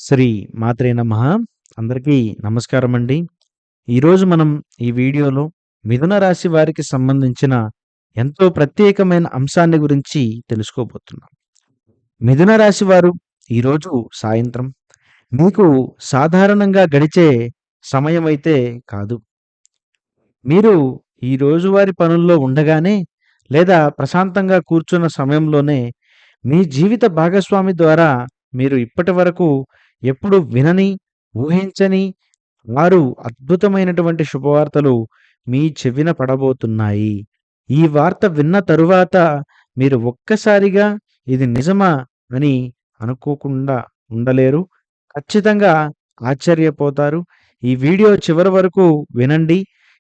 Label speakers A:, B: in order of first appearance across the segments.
A: శ్రీ మాత్రే నమః. అందరికీ నమస్కారమండి. ఈరోజు మనం ఈ వీడియోలో మిథున రాశి వారికి సంబంధించిన ఎంతో ప్రత్యేకమైన అంశాన్ని గురించి తెలుసుకోబోతున్నాం. మిథున రాశి వారు ఈరోజు సాయంత్రం మీకు సాధారణంగా గడిచే సమయమైతే కాదు. మీరు ఈ రోజువారీ పనుల్లో ఉండగానే లేదా ప్రశాంతంగా కూర్చున్న సమయంలోనే మీ జీవిత భాగస్వామి ద్వారా మీరు ఇప్పటివరకు ఎప్పుడు వినని, ఊహించని వారు అద్భుతమైనటువంటి శుభవార్తలు మీ చెవిన పడబోతున్నాయి. ఈ వార్త విన్న తరువాత మీరు ఒక్కసారిగా ఇది నిజమా అని అనుకోకుండా ఉండలేరు. ఖచ్చితంగా ఆశ్చర్యపోతారు. ఈ వీడియో చివరి వరకు వినండి.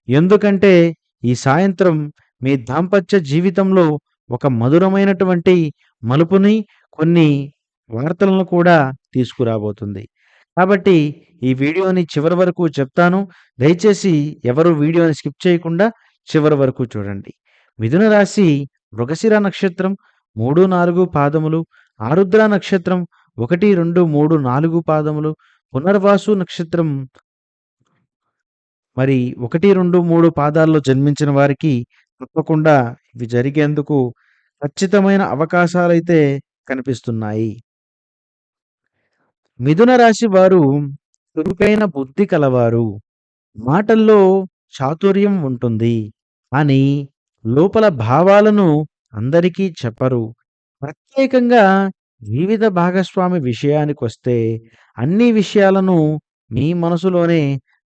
A: ఎందుకంటే ఈ సాయంత్రం మీ దాంపత్య జీవితంలో ఒక మధురమైనటువంటి మలుపుని, కొన్ని వార్తలను కూడా తీసుకురాబోతుంది. కాబట్టి ఈ వీడియోని చివరి వరకు చెప్తాను. దయచేసి ఎవరు వీడియోని స్కిప్ చేయకుండా చివరి వరకు చూడండి. మిథున రాశి మృగశిర నక్షత్రం 3, 4 పాదములు, ఆరుద్ర నక్షత్రం 1, 2, 3, 4 పాదములు, పునర్వాసు నక్షత్రం 1, 2, 3 పాదాల్లో జన్మించిన వారికి తప్పకుండా ఇవి జరిగేందుకు ఖచ్చితమైన అవకాశాలైతే కనిపిస్తున్నాయి. మిథున రాశి వారు చురుకైన బుద్ధి కలవారు. మాటల్లో చాతుర్యం ఉంటుంది. కానీ లోపల భావాలను అందరికీ చెప్పరు. ప్రత్యేకంగా జీవిత భాగస్వామి విషయానికొస్తే అన్ని విషయాలను మీ మనసులోనే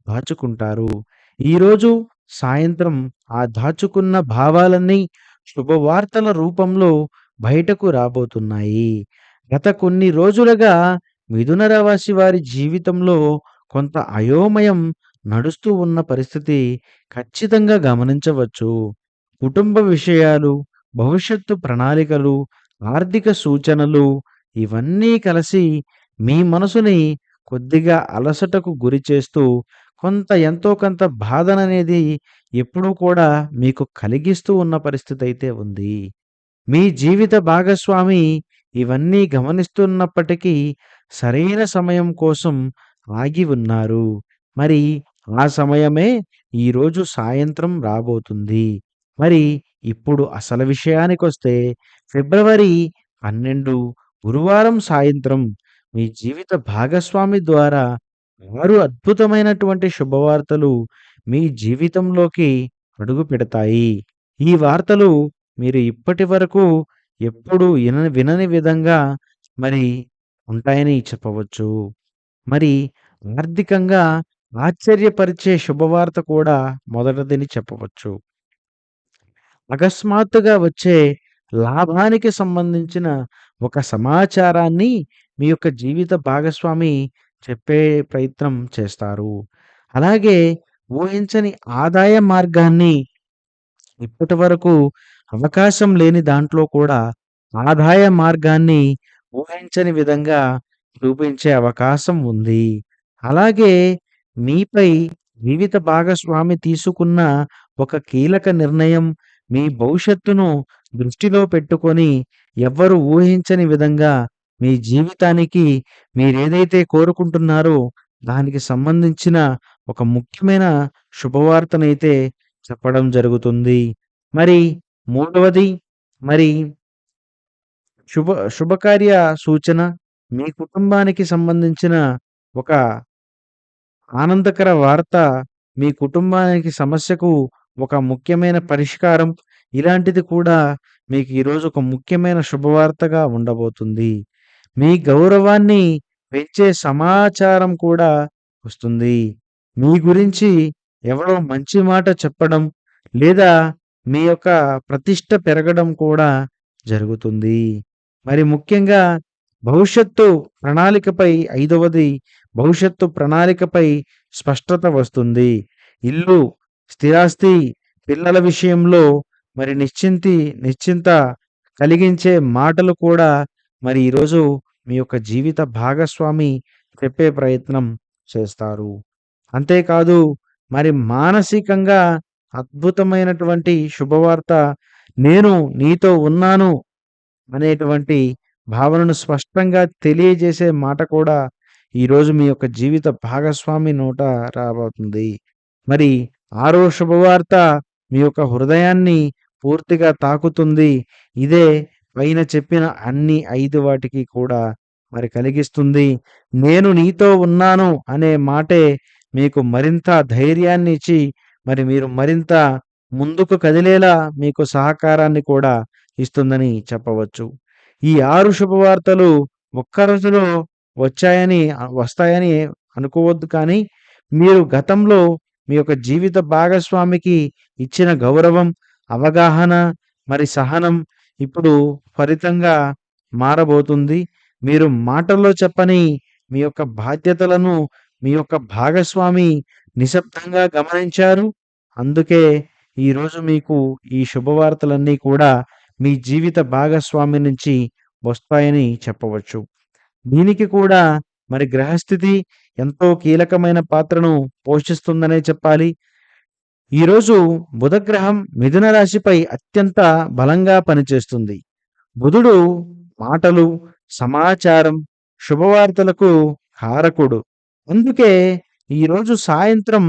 A: దాచుకుంటారు. ఈరోజు సాయంత్రం ఆ దాచుకున్న భావాలన్నీ శుభవార్తల రూపంలో బయటకు రాబోతున్నాయి. గత కొన్ని రోజులుగా మిథున రాశి వారి జీవితంలో కొంత అయోమయం నడుస్తూ ఉన్న పరిస్థితి ఖచ్చితంగా గమనించవచ్చు. కుటుంబ విషయాలు, భవిష్యత్తు ప్రణాళికలు, ఆర్థిక సూచనలు ఇవన్నీ కలిసి మీ మనసుని కొద్దిగా అలసటకు గురి చేస్తూ ఎంతో కొంత బాధననేది ఎప్పుడూ కూడా మీకు కలిగిస్తూ ఉన్న పరిస్థితి అయితే ఉంది. మీ జీవిత భాగస్వామి ఇవన్నీ గమనిస్తున్నప్పటికీ సరైన సమయం కోసం ఆగి ఉన్నారు. మరి ఆ సమయమే ఈరోజు సాయంత్రం రాబోతుంది. మరి ఇప్పుడు అసలు విషయానికొస్తే ఫిబ్రవరి 12 గురువారం సాయంత్రం మీ జీవిత భాగస్వామి ద్వారా 6 అద్భుతమైనటువంటి శుభవార్తలు మీ జీవితంలోకి అడుగుపెడతాయి. ఈ వార్తలు మీరు ఇప్పటివరకు ఎప్పుడూ వినని విధంగా మరి ఉంటాయని చెప్పవచ్చు. మరి ఆర్థికంగా ఆశ్చర్యపరిచే శుభవార్త కూడా మొదటిదని చెప్పవచ్చు. అకస్మాత్తుగా వచ్చే లాభానికి సంబంధించిన ఒక సమాచారాన్ని మీ యొక్క జీవిత భాగస్వామి చెప్పే ప్రయత్నం చేస్తారు. అలాగే ఊహించని ఆదాయ మార్గాన్ని, ఇప్పటివరకు అవకాశం లేని దాంట్లో కూడా ఆదాయ మార్గాన్ని ఊహించని విధంగా చూపించే అవకాశం ఉంది. అలాగే మీపై జీవిత భాగస్వామి తీసుకున్న ఒక కీలక నిర్ణయం మీ భవిష్యత్తును దృష్టిలో పెట్టుకొని ఎవ్వరు ఊహించని విధంగా మీ జీవితానికి మీరేదైతే కోరుకుంటున్నారో దానికి సంబంధించిన ఒక ముఖ్యమైన శుభవార్తనైతే చెప్పడం జరుగుతుంది. మరి మూడవది, మరి శుభకార్య సూచన, మీ కుటుంబానికి సంబంధించిన ఒక ఆనందకర వార్త, మీ కుటుంబానికి సమస్యకు ఒక ముఖ్యమైన పరిష్కారం, ఇలాంటిది కూడా మీకు ఈరోజు ఒక ముఖ్యమైన శుభవార్తగా ఉండబోతుంది. మీ గౌరవాన్ని పెంచే సమాచారం కూడా వస్తుంది. మీ గురించి ఎవరో మంచి మాట చెప్పడం లేదా మీ యొక్క ప్రతిష్ట పెరగడం కూడా జరుగుతుంది. మరి ముఖ్యంగా భవిష్యత్తు ప్రణాళికపై ఐదవది, భవిష్యత్తు ప్రణాళికపై స్పష్టత వస్తుంది. ఇల్లు, స్థిరాస్తి, పిల్లల విషయంలో మరి నిశ్చింత కలిగించే మాటలు కూడా మరి ఈరోజు మీ యొక్క జీవిత భాగస్వామి చెప్పే ప్రయత్నం చేస్తారు. అంతేకాదు, మరి మానసికంగా అద్భుతమైనటువంటి శుభవార్త, నేను నీతో ఉన్నాను అనేటువంటి భావనను స్పష్టంగా తెలియజేసే మాట కూడా ఈరోజు మీ యొక్క జీవిత భాగస్వామి నోట రాబోతుంది. మరి ఆరో శుభవార్త మీ యొక్క హృదయాన్ని పూర్తిగా తాకుతుంది. ఇదే పైన చెప్పిన అన్ని 5 వాటికి కూడా మరి కలిగిస్తుంది. నేను నీతో ఉన్నాను అనే మాటే మీకు మరింత ధైర్యాన్ని ఇచ్చి మరి మీరు మరింత ముందుకు కదిలేలా మీకు సహకారాన్ని కూడా ఇస్తుందని చెప్పవచ్చు. ఈ 6 శుభవార్తలు ఒక్క రోజులో వస్తాయని అనుకోవద్దు, కానీ మీరు గతంలో మీ యొక్క జీవిత భాగస్వామికి ఇచ్చిన గౌరవం, అవగాహన, మరి సహనం ఇప్పుడు ఫలితంగా మారబోతుంది. మీరు మాటల్లో చెప్పని మీ యొక్క బాధ్యతలను మీ యొక్క భాగస్వామి నిశ్శబ్దంగా గమనించారు. అందుకే ఈరోజు మీకు ఈ శుభవార్తలన్నీ కూడా మీ జీవిత భాగస్వామి నుంచి వస్తాయని చెప్పవచ్చు. దీనికి కూడా మరి గ్రహస్థితి ఎంతో కీలకమైన పాత్రను పోషిస్తుందనే చెప్పాలి. ఈరోజు బుధగ్రహం మిథున రాశిపై అత్యంత బలంగా పనిచేస్తుంది. బుధుడు మాటలు, సమాచారం, శుభవార్తలకు కారకుడు. అందుకే ఈరోజు సాయంత్రం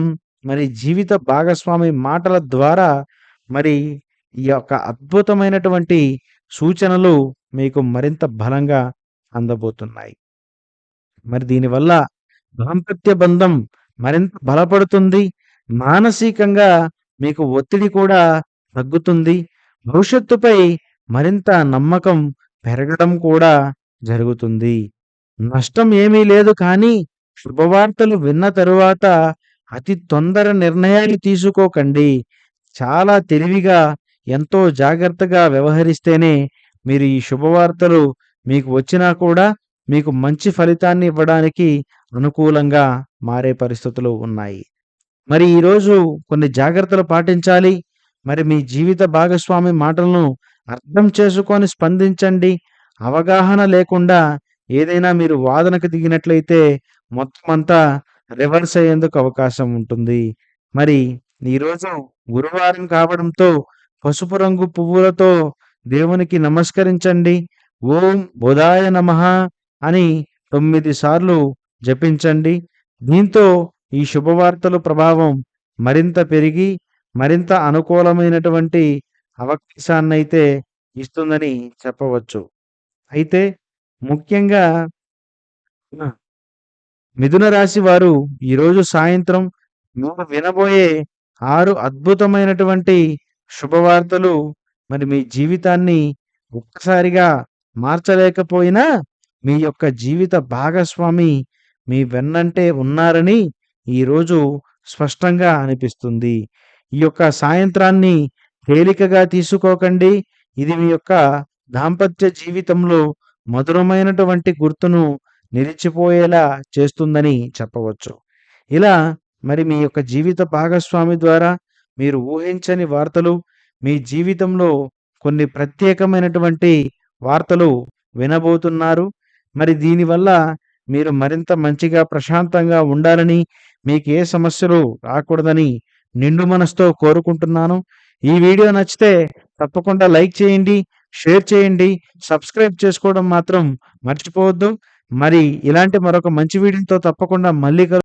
A: మరి జీవిత భాగస్వామి మాటల ద్వారా మరి ఈ యొక్క అద్భుతమైనటువంటి సూచనలు మీకు మరింత బలంగా అందబోతున్నాయి. మరి దీనివల్ల దాంపత్య బంధం మరింత బలపడుతుంది. మానసికంగా మీకు ఒత్తిడి కూడా తగ్గుతుంది. భవిష్యత్తుపై మరింత నమ్మకం పెరగడం కూడా జరుగుతుంది. నష్టం ఏమీ లేదు, కానీ శుభవార్తలు విన్న తరువాత అతి తొందర నిర్ణయాలు తీసుకోకండి. చాలా తెలివిగా, ఎంతో జాగ్రత్తగా వ్యవహరిస్తేనే మీరు ఈ శుభవార్తలు మీకు వచ్చినా కూడా మీకు మంచి ఫలితాన్ని ఇవ్వడానికి అనుకూలంగా మారే పరిస్థితులు ఉన్నాయి. మరి ఈరోజు కొన్ని జాగ్రత్తలు పాటించాలి. మరి మీ జీవిత భాగస్వామి మాటలను అర్థం చేసుకొని స్పందించండి. అవగాహన లేకుండా ఏదైనా మీరు వాదనకు దిగినట్లయితే మొత్తం అంతా రివర్స్ అయ్యేందుకు అవకాశం ఉంటుంది. మరి ఈరోజు గురువారం కావడంతో పసుపు రంగు పువ్వులతో దేవునికి నమస్కరించండి. ఓం బుధాయ నమః అని 9 సార్లు జపించండి. దీంతో ఈ శుభవార్తల ప్రభావం మరింత పెరిగి మరింత అనుకూలమైనటువంటి అవకాశాన్నైతే ఇస్తుందని చెప్పవచ్చు. అయితే ముఖ్యంగా ఆ, మిథున రాశి వారు ఈరోజు సాయంత్రం మీరు వినబోయే 6 అద్భుతమైనటువంటి శుభవార్తలు మరి మీ జీవితాన్ని ఒక్కసారిగా మార్చలేకపోయినా మీ యొక్క జీవిత భాగస్వామి మీ వెన్నంటే ఉన్నారని ఈరోజు స్పష్టంగా అనిపిస్తుంది. ఈ యొక్క సాయంత్రాన్ని తేలికగా తీసుకోకండి. ఇది మీ యొక్క దాంపత్య జీవితంలో మధురమైనటువంటి గుర్తును నిలిచిపోయేలా చేస్తుందని చెప్పవచ్చు. ఇలా మరి మీ యొక్క జీవిత భాగస్వామి ద్వారా మీరు ఊహించని వార్తలు, మీ జీవితంలో కొన్ని ప్రత్యేకమైనటువంటి వార్తలు వినబోతున్నారు. మరి దీనివల్ల మీరు మరింత మంచిగా ప్రశాంతంగా ఉండాలని, మీకు ఏ సమస్యలు రాకూడదని నిండు మనసుతో కోరుకుంటున్నాను. ఈ వీడియో నచ్చితే తప్పకుండా లైక్ చేయండి, షేర్ చేయండి, సబ్స్క్రైబ్ చేసుకోవడం మాత్రం మర్చిపోవద్దు. మరి ఇలాంటి మరొక మంచి వీడియోతో తప్పకుండా మళ్ళీ